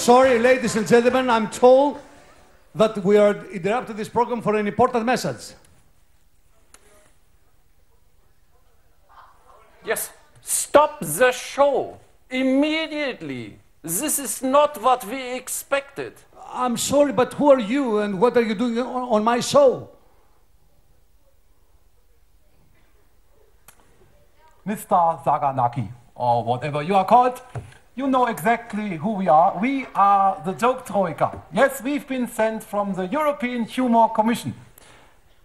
sorry, ladies and gentlemen, I'm told that we are interrupting this program for an important message. Yes, stop the show immediately. This is not what we expected. I'm sorry, but who are you and what are you doing on my show? Mr. Saganaki, or whatever you are called, you know exactly who we are. We are the Joke Troika. Yes, we've been sent from the European Humor Commission.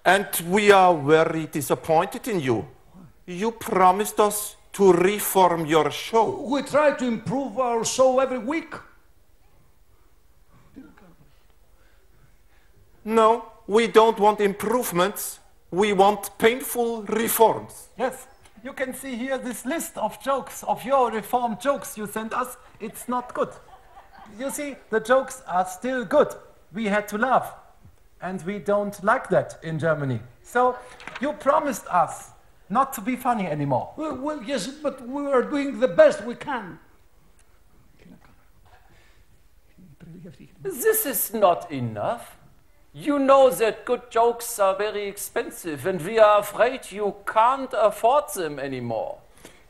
And we are very disappointed in you. You promised us to reform your show. We try to improve our show every week. No, we don't want improvements. We want painful reforms. Yes, you can see here this list of jokes, of your reformed jokes you sent us. It's not good. You see, the jokes are still good. We had to laugh. And we don't like that in Germany. So you promised us not to be funny anymore. Well, yes, but we are doing the best we can. This is not enough. You know that good jokes are very expensive and we are afraid you can't afford them anymore.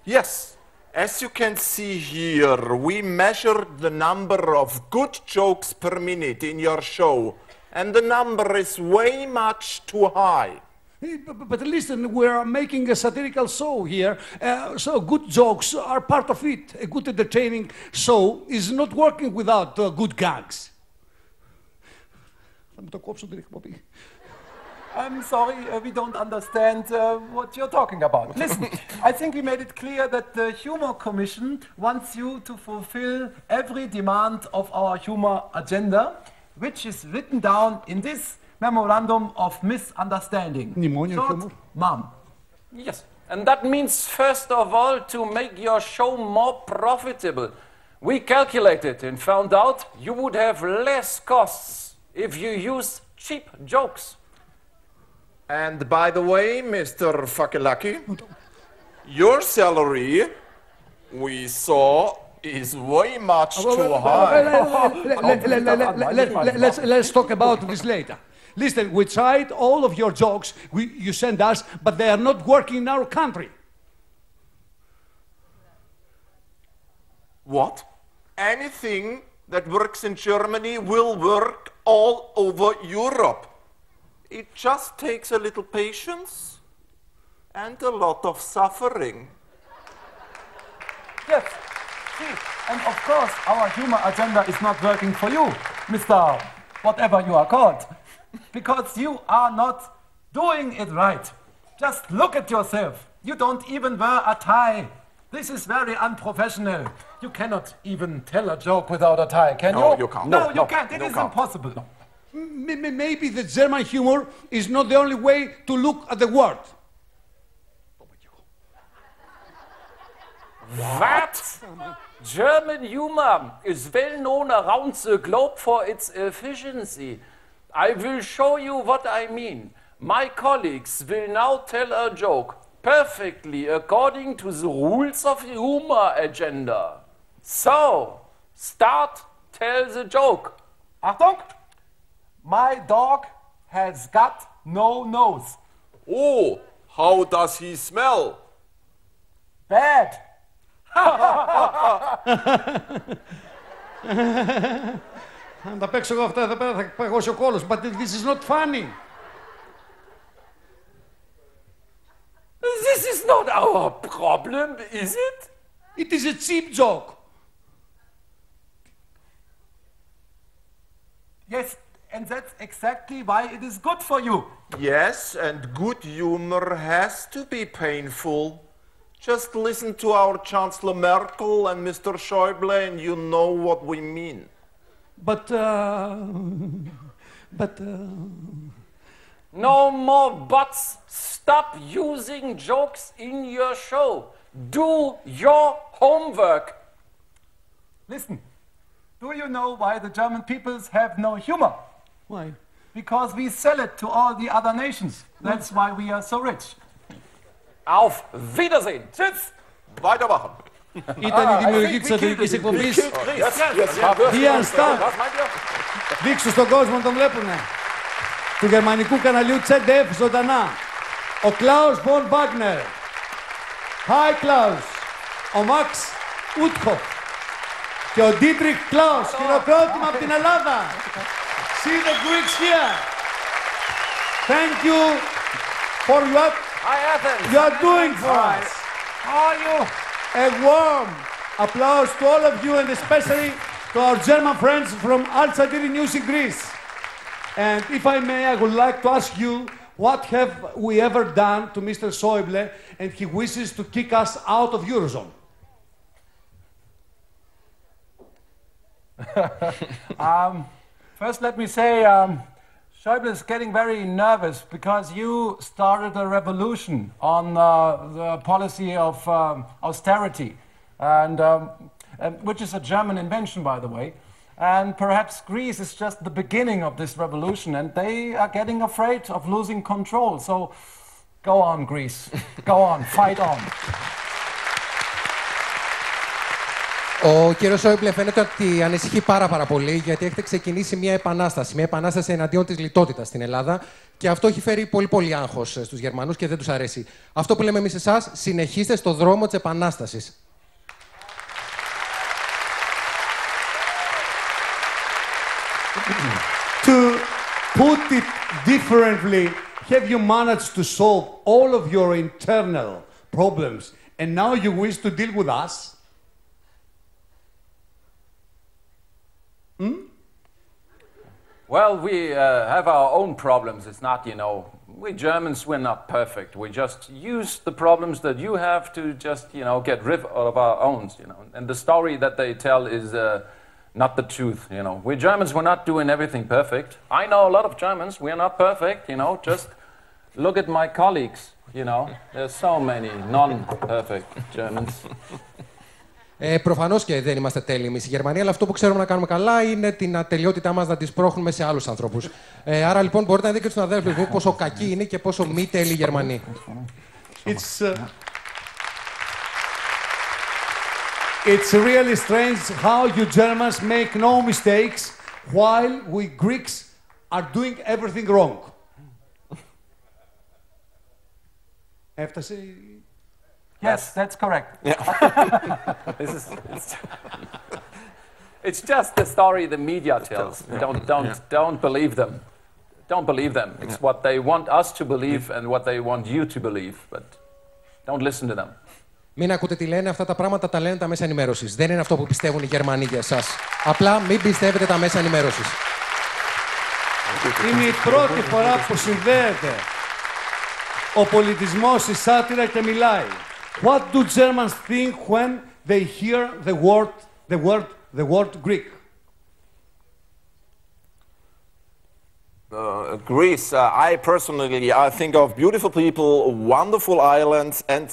Yes, as you can see here, we measured the number of good jokes per minute in your show, and the number is way much too high. But listen, we're making a satirical show here, so good jokes are part of it. A good entertaining show is not working without good gags. I'm sorry, we don't understand what you're talking about. Listen, I think we made it clear that the Humor Commission wants you to fulfill every demand of our humor agenda, which is written down in this Memorandum of Misunderstanding. Short, MAM. Yes, and that means first of all to make your show more profitable. We calculated and found out you would have less costs if you use cheap jokes. And by the way, Mr. Fakelaki, your salary, we saw, is way much too high. Let's talk about this later. Listen, we tried all of your jokes you sent us, but they are not working in our country. What? Anything that works in Germany will work all over Europe. It just takes a little patience and a lot of suffering. Yes, see, and of course our humor agenda is not working for you, Mr. Whatever you are called, because you are not doing it right. Just look at yourself. You don't even wear a tie. This is very unprofessional. You cannot even tell a joke without a tie, can you? No, you can't. No, you can't. It is impossible. No. Maybe the German humor is not the only way to look at the world. What? German humor is well known around the globe for its efficiency. I will show you what I mean. My colleagues will now tell a joke perfectly according to the rules of the humor agenda. So, tell the joke. Achtung! My dog has got no nose. Oh, how does he smell? Bad. Αν τα παίξω εγώ αυτά, θα παγώσει ο κόλος. But this is not funny. This is not our problem, is it? It is a cheap joke. Yes, and that's exactly why it is good for you. Yes, and good humor has to be painful. Just listen to our Chancellor Merkel and Mr. Schäuble and you know what we mean. But No more buts. Stop using jokes in your show. Do your homework. Listen, do you know why the German peoples have no humor? Why? Because we sell it to all the other nations. That's why we are so rich. Auf Wiedersehen. Tschüss. Weitermachen. Ήταν η δημιουργή της σατυρικής εκπομπής. Η Anstalt. Δείξου στον κόσμο, τον βλέπουνε. Του γερμανικού καναλιού ZDF ζωντανά. Ο Klaus von Wagner. Hi Klaus. Ο Max Uthoff. Και ο Dietrich Klaus. Χειροκρότημα από την Ελλάδα. See the Greeks here. Thank you for what you are doing for us. How are you? A warm applause to all of you and especially to our German friends from Tsantiri News in Greece. And if I may, I would like to ask you, what have we ever done to Mr. Schäuble and he wishes to kick us out of Eurozone? First, let me say, Schäuble is getting very nervous because you started a revolution on the policy of austerity, and which is a German invention, by the way. And perhaps Greece is just the beginning of this revolution, and they are getting afraid of losing control. So, go on, Greece. Go on, fight on. Ο κύριος Σόιμπλε φαίνεται ότι ανησυχεί πάρα πολύ γιατί έχετε ξεκινήσει μια επανάσταση. Μια επανάσταση εναντίον της λιτότητας στην Ελλάδα και αυτό έχει φέρει πολύ άγχος στους Γερμανούς και δεν τους αρέσει. Αυτό που λέμε εμείς εσάς, συνεχίστε στο δρόμο της επανάστασης. To put it differently, have you managed to solve all of your internal problems and now you wish to deal with us? Well, we have our own problems. It's not, we Germans, we're not perfect. We just use the problems that you have to just, get rid of our own, And the story that they tell is not the truth, We Germans, we're not doing everything perfect. I know a lot of Germans, we're not perfect, Just look at my colleagues, There's so many non-perfect Germans. Προφανώς και δεν είμαστε τέλειοι εμείς στη Γερμανία, αλλά αυτό που ξέρουμε να κάνουμε καλά είναι την ατελειότητά μας να τη σπρώχνουμε σε άλλους ανθρώπους. Άρα λοιπόν μπορείτε να δείτε και στους αδέλφους μου πόσο κακοί είναι και πόσο μη τέλειοι Γερμανοί. It's really strange how you Germans make no mistakes while we Greeks are doing everything wrong. Έφτασε. Yes, that's correct. Yeah. It's just the story the media tells. Don't believe them. Don't believe them. It's what they want us to believe and what they want you to believe. But don't listen to them. Μην ακούτε τι λένε, αυτά τα πράγματα τα λένε τα μέσα ενημέρωσης. Δεν είναι αυτό που πιστεύουν οι Γερμανοί για εσάς. Απλά μην πιστεύετε τα μέσα ενημέρωσης. Είναι η πρώτη φορά που συνδέεται ο πολιτισμός, η σάτυρα και μιλάει. What do Germans think when they hear the word Greek? Greece, I personally, I think of beautiful people, wonderful islands, and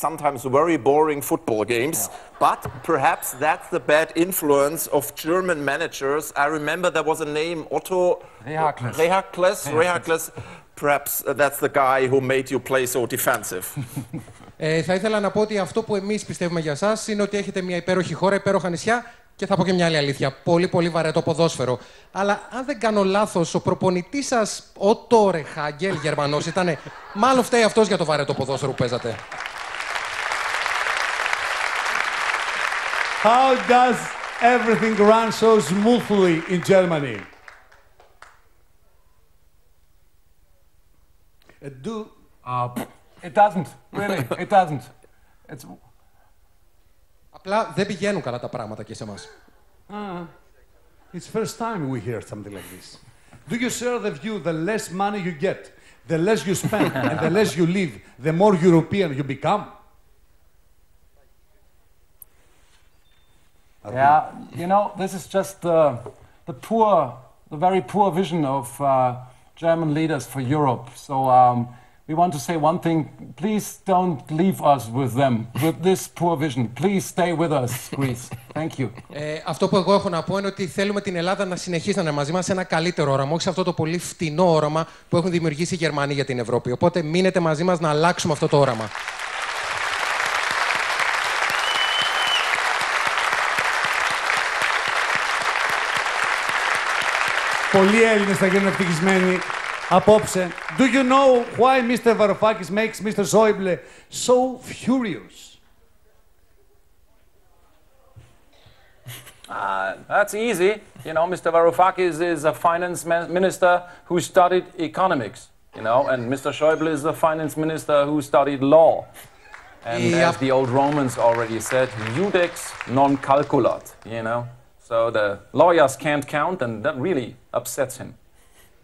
sometimes very boring football games. Yeah. But perhaps that's the bad influence of German managers. I remember there was a name, Otto Rehakles. Perhaps that's the guy who made you play so defensive. Θα ήθελα να πω ότι αυτό που εμείς πιστεύουμε για εσάς είναι ότι έχετε μια υπέροχη χώρα, υπέροχα νησιά και θα πω και μια άλλη αλήθεια. Πολύ βαρετό ποδόσφαιρο. Αλλά αν δεν κάνω λάθος, ο προπονητής σας, ο Τόρε Χάγκελ, Γερμανός, ήτανε. Μάλλον φταίει αυτός για το βαρετό ποδόσφαιρο που παίζατε. How does everything run so smoothly in Germany? It doesn't, really, it doesn't. Απλά δεν πηγαίνουν καλά τα πράγματα και σε εμάς. It's first time we hear something like this. Do you share the view the less money you get, the less you spend, and the less you live, the more European you become? Yeah, this is just the very poor vision of German leaders for Europe. So we want to say one thing, please don't leave us with them, with this poor vision. Please stay with us, Greece. Thank you. Αυτό που εγώ έχω να πω είναι ότι θέλουμε την Ελλάδα να συνεχίσει να είναι μαζί μας σε ένα καλύτερο όραμα, όχι σε αυτό το πολύ φτηνό όραμα που έχουν δημιουργήσει οι Γερμανοί για την Ευρώπη. Οπότε μείνετε μαζί μας να αλλάξουμε αυτό το όραμα. Πολλοί Έλληνες θα γίνουν ευτυχισμένοι απόψε. Do you know why Mr. Varoufakis makes Mr. Schäuble so furious? That's easy. You know, Mr. Varoufakis is a finance minister who studied economics, you know, and Mr. Schäuble is a finance minister who studied law. And as the old Romans already said, judex non calculat, you know. So the lawyers can't count, and that really upsets him.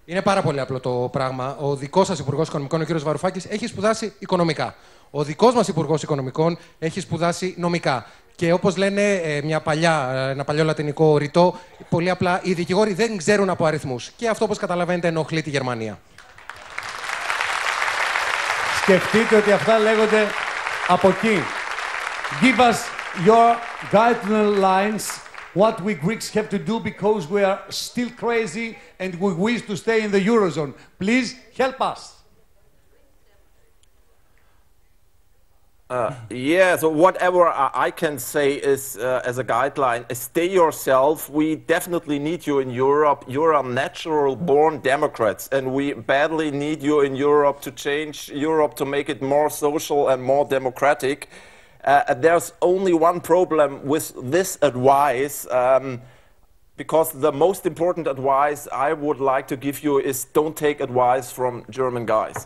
Είναι πάρα πολύ απλό το πράγμα. Ο δικός σας Υπουργός Οικονομικών, ο κ. Βαρουφάκης, έχει σπουδάσει οικονομικά. Ο δικός μας Υπουργός Οικονομικών έχει σπουδάσει νομικά. Και όπως λένε ένα παλιό λατινικό ρητό, πολύ απλά οι δικηγόροι δεν ξέρουν από αριθμούς. Και αυτό, όπως καταλαβαίνετε, ενοχλεί τη Γερμανία. Σκεφτείτε ότι αυτά λέγονται από εκεί. Give us your guidelines, what we Greeks have to do because we are still crazy and we wish to stay in the Eurozone. Please help us. So whatever I can say is, as a guideline, stay yourself. We definitely need you in Europe. You're a natural-born Democrats, and we badly need you in Europe to change Europe, to make it more social and more democratic. There's only one problem with this advice, because the most important advice I would like to give you is don't take advice from German guys.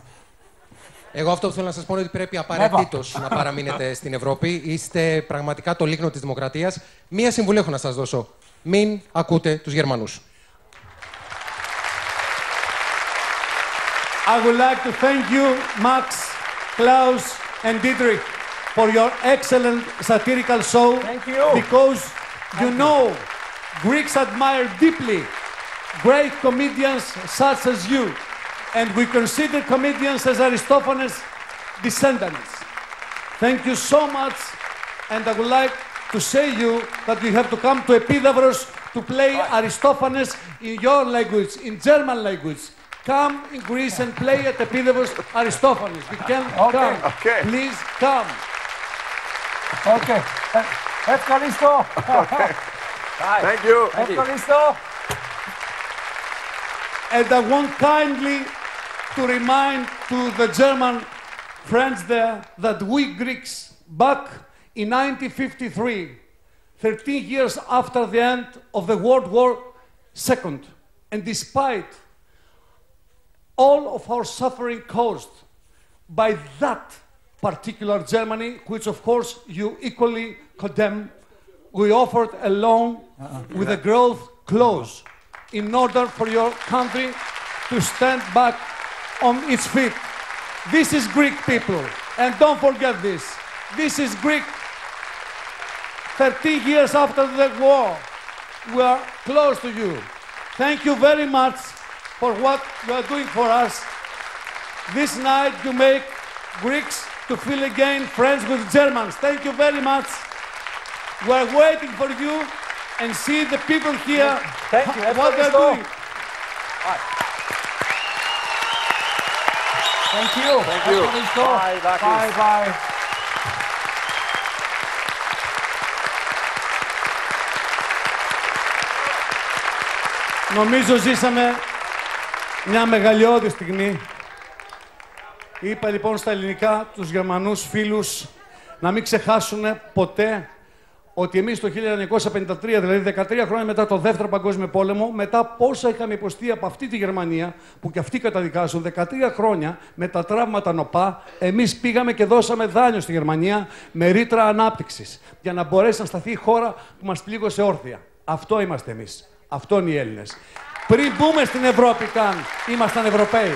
Εγώ αυτό που θέλω να σας πω είναι ότι πρέπει απαραίτητος να παραμείνετε στην Ευρώπη. Είστε πραγματικά το λίκνο της δημοκρατίας. Μία συμβουλή έχω να σας δώσω. Μην ακούτε τους Γερμανούς. I would like to thank you, Max, Klaus and Dietrich, for your excellent satirical show. Thank you. Because you know, Greeks admire deeply great comedians such as you. And we consider comedians as Aristophanes' descendants. Thank you so much, and I would like to say you that you have to come to Epidavros to play Aristophanes in your language, in German language. Come in Greece and play at Epidavros Aristophanes. You can come. Okay. Please come. Okay. Ευχαριστώ. Okay. Thank you. Ευχαριστώ. And I want kindly to remind to the German friends there that we Greeks, back in 1953, 13 years after the end of the World War II, and despite all of our suffering caused by that particular Germany, which of course you equally condemn, we offered a loan with a growth clause in order for your country to stand back on its feet. This is Greek people, and don't forget this. This is Greek. 13 years after the war, we are close to you. Thank you very much for what you are doing for us. This night you make Greeks to feel again friends with Germans. Thank you very much. We are waiting for you and see the people here. Thank you. What they're doing. Thank you. Thank you. Bye, bye. Νομίζω ζήσαμε μια μεγαλειώδη στιγμή. Είπα λοιπόν στα ελληνικά τους Γερμανούς φίλους να μην ξεχάσουν ποτέ ότι εμείς το 1953, δηλαδή 13 χρόνια μετά το Δεύτερο Παγκόσμιο Πόλεμο, μετά πόσα είχαμε υποστεί από αυτή τη Γερμανία, που και αυτοί καταδικάζουν, 13 χρόνια με τα τραύματα νοπά, εμείς πήγαμε και δώσαμε δάνειο στη Γερμανία με ρήτρα ανάπτυξης, για να μπορέσει να σταθεί η χώρα που μας πλήγωσε όρθια. Αυτό είμαστε εμείς. Αυτό είναι οι Έλληνες. Πριν μπούμε στην Ευρώπη καν, ήμασταν Ευρωπαίοι.